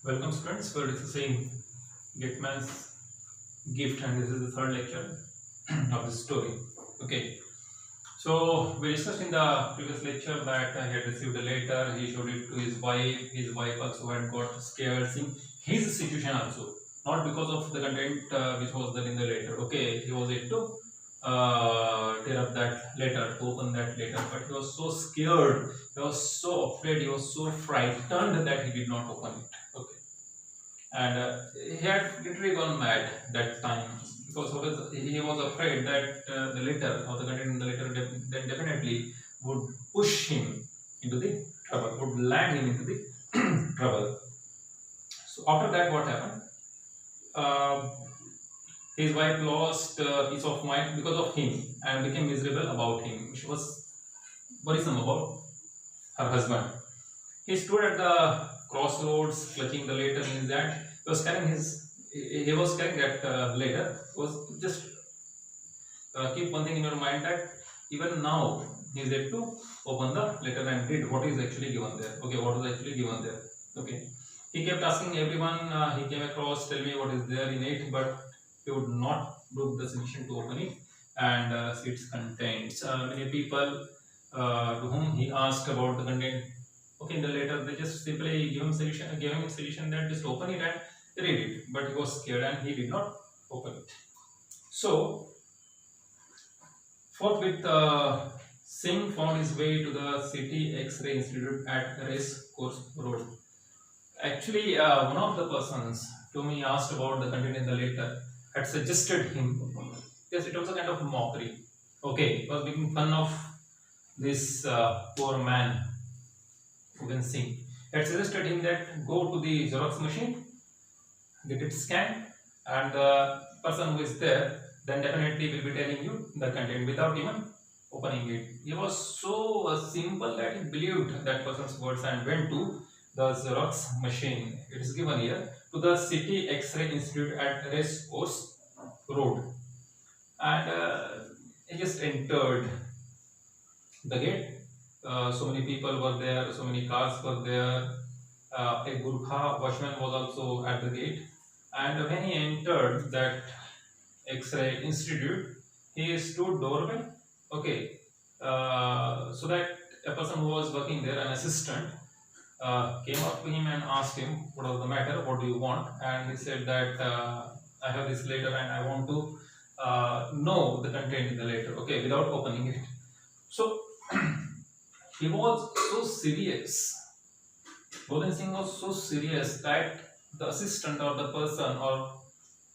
Welcome students, we're discussing Getman's gift and this is the third lecture of this story. Okay, so we discussed in the previous lecture that he had received a letter, he showed it to his wife also had got scared seeing his situation also, not because of the content which was there in the letter. Okay, he was able to tear up that letter, to open that letter, but he was so scared, he was so afraid, he was so frightened that he did not open it. Okay, and he had literally gone mad that time because he was afraid that the letter or the content in the letter then definitely would push him into the trouble, would land him into the trouble. So after that, what happened? Uh, his wife lost peace of mind because of him and became miserable about him. She was worrisome about her husband. He stood at the crossroads, clutching the letter in his hand. He was carrying that letter. Was just keep one thing in your mind that even now he is yet to open the letter and read what is actually given there. Okay, what is actually given there. Okay, he kept asking everyone he came across, tell me what is there in it, but he would not brook the suggestion to open it and see its contents. Many people to whom he asked about the content, okay, in the letter, they just simply gave him a suggestion that just open it and read it. But he was scared and he did not open it. So forthwith, Singh found his way to the City X-ray Institute at Race Course Road. Actually, one of the persons to whom he asked about the content in the letter had suggested him. Yes, it was a kind of mockery. Okay, he was making fun of this poor man who can sing. He had suggested him that go to the Xerox machine, get it scanned, and the person who is there then definitely will be telling you the content without even opening it. He was so simple that he believed that person's words and went to the Xerox machine. It is given here to the City X-ray Institute at Race Course Road, and he just entered the gate. So many people were there, so many cars were there. A Gurkha watchman was also at the gate. And when he entered that X-ray Institute, he stood doorway. Okay, so that a person who was working there, an assistant, came up to him and asked him what was the matter, what do you want, and he said that I have this letter and I want to know the content in the letter. Okay, without opening it. So he was so serious. Govind Singh was so serious that the assistant or the person or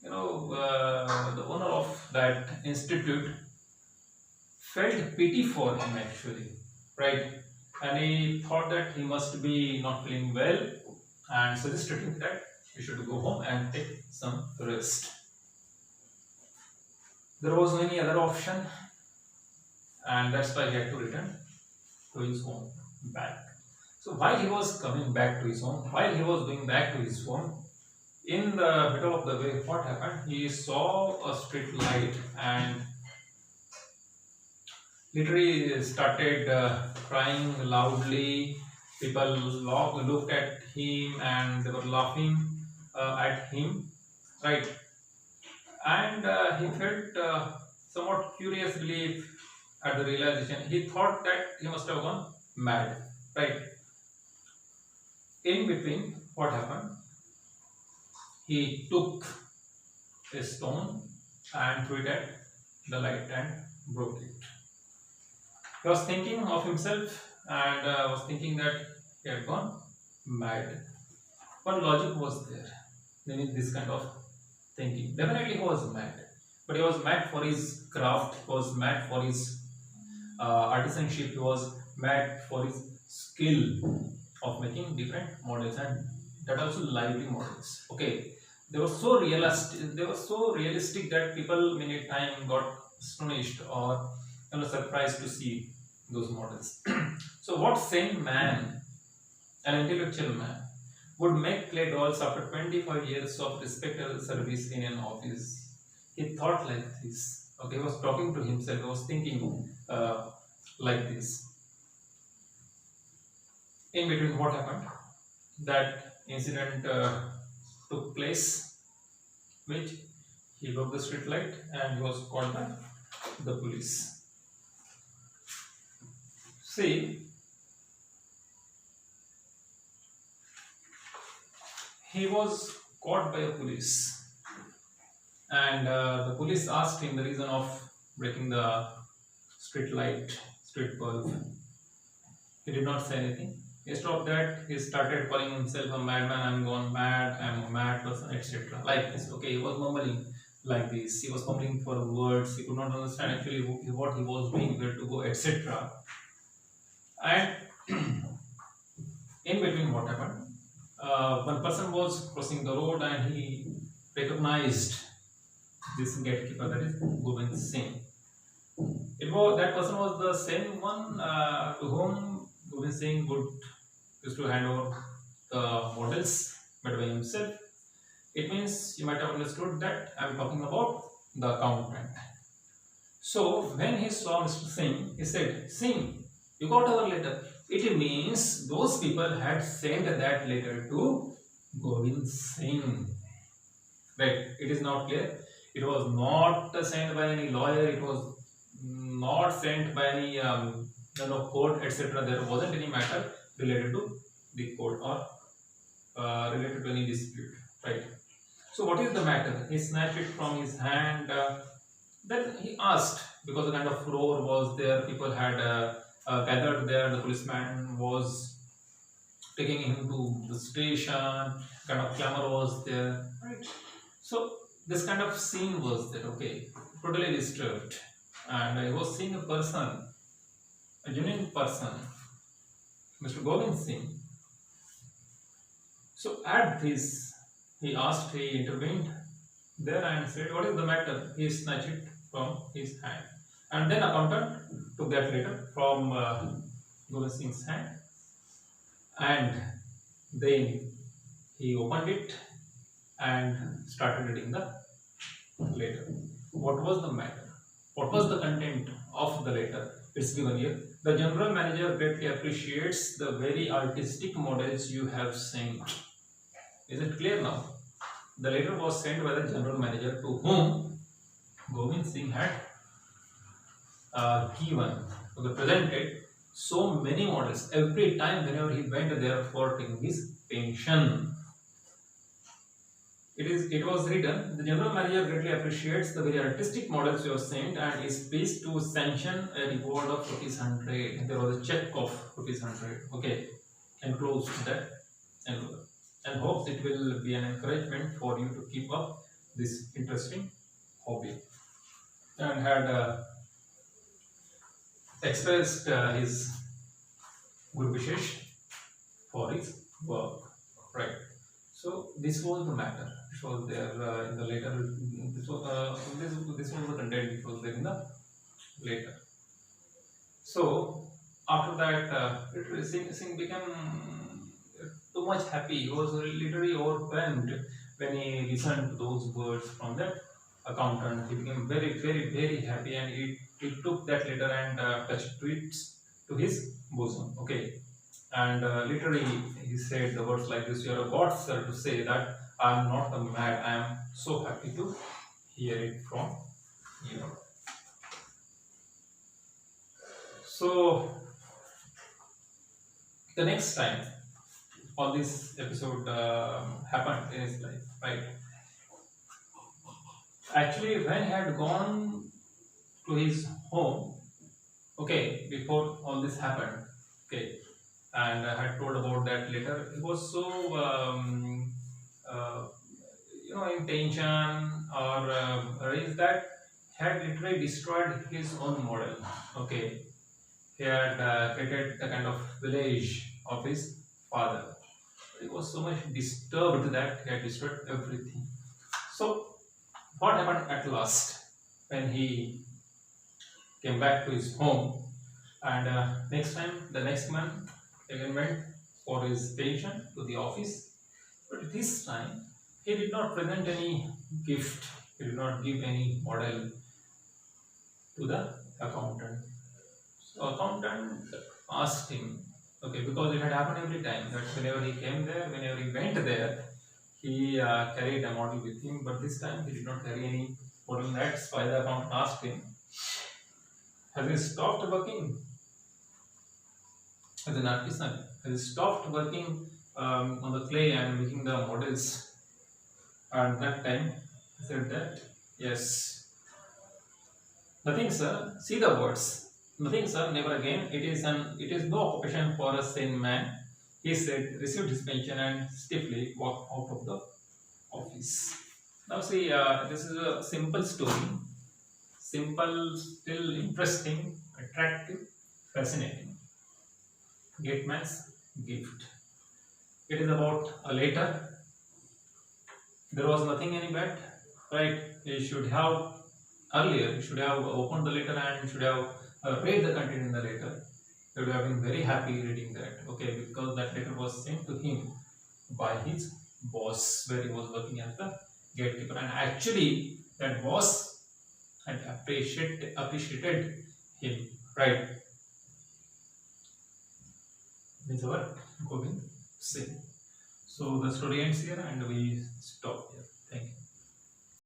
the owner of that institute felt pity for him actually, right? And he thought that he must be not feeling well and suggested him that he should go home and take some rest. There was no any other option, and that's why he had to return to his home back. So while he was coming back to his home, while he was going back to his home, in the middle of the way, what happened? He saw a street light and literally started crying loudly. People looked at him and they were laughing at him, right? And he felt somewhat curious relief at the realization. He thought that he must have gone mad, right? In between, what happened? He took a stone and threw it at the light and broke it. He was thinking of himself and was thinking that he had gone mad. What logic was there? Then in this kind of thinking, definitely he was mad. But he was mad for his craft. He was mad for his artisanship. He was mad for his skill of making different models and that also lively models. Okay, they were so realistic. They were so realistic that people many time got astonished or surprised to see those models. So, what sane man, an intellectual man, would make clay dolls after 25 years of respectable service in an office? He thought like this. Okay, he was talking to himself. He was thinking like this. In between, what happened? That incident took place, which he broke the street light and he was caught by the police. See, he was caught by a police, and the police asked him the reason of breaking the street light, street bulb. He did not say anything. Instead of that, he started calling himself a madman. I'm gone mad. I'm a mad person, etc. Like this. Okay, he was mumbling like this. He was fumbling for words. He could not understand actually what he was doing, where to go, etc. And in between, what happened? One person was crossing the road and he recognized this gatekeeper, that is Govind Singh. That person was the same one to whom Govind Singh used to hand over the models made by himself. It means you might have understood that I am talking about the accountant. So when he saw Mr. Singh, he said, "Singh, you got our letter." It means those people had sent that letter to Govind Singh. Right? It is not clear. It was not sent by any lawyer. It was not sent by any court, etc. There wasn't any matter related to the court or related to any dispute. Right? So what is the matter? He snatched it from his hand. Then he asked, because a kind of roar was there. People had gathered there. The policeman was taking him to the station. Kind of clamor was there. Right? So this kind of scene was there. Okay, totally disturbed. And I was seeing a person, a genuine person, Mr. Govind Singh. So at this, he intervened there and said, "What is the matter?" He snatched it from his hand. And then accountant took that letter from Govind Singh's hand. And then he opened it and started reading the letter. What was the matter? What was the content of the letter? It's given here. The general manager greatly appreciates the very artistic models you have sent. Is it clear now? The letter was sent by the general manager to whom Govind Singh had presented so many models every time whenever he went there for taking his pension. It was written, the general manager greatly appreciates the very artistic models you have sent and is pleased to sanction a reward of ₹100. There was a check of ₹100. Okay, enclosed that envelope, and hopes it will be an encouragement for you to keep up this interesting hobby. And had expressed his good wishes for his work. Right. So this was the matter. It was there in the letter. This was the content which was there in the letter. So after that, Singh became too much happy. He was literally overwhelmed when he listened to those words from that accountant. He became very, very, very happy, and he took that letter and touched it to his bosom. Okay. And literally he said the words like this: "You are a god, sir, to say that I am not a mad. I am so happy to hear it from you." So the next time all this episode happened in his life, right? Actually, when he had gone to his home, okay, before all this happened, okay, and I had told about that letter, he was so in tension or raised that he had literally destroyed his own model. Okay, he had created the kind of village of his father. He was so much disturbed that he had destroyed everything. So what happened at last when he came back to his home, and the next month again went for his pension to the office, but this time he did not present any gift. He did not give any model to the accountant. So accountant asked him, Okay, because it had happened every time that whenever he came there, whenever he went there, he carried a model with him, but this time he did not carry any model. That's why the accountant asked him, has he stopped working as an artisan? Has he stopped working on the clay and making the models? And that time he said that, yes. Nothing, sir. See the words. Nothing, sir. Never again. It is no occupation for a sane man. He said, received his pension and stiffly walked out of the office. Now see, this is a simple story. Simple, still interesting, attractive, fascinating. Gateman's gift. It is about a letter. There was nothing any bad, right? You should have earlier. You should have opened the letter and should have read the content in the letter. You would have been very happy reading that. Okay, because that letter was sent to him by his boss, where he was working as the gatekeeper, and actually that boss had appreciated him, right? This is our Gobind Singh. So the story ends here, and we stop here.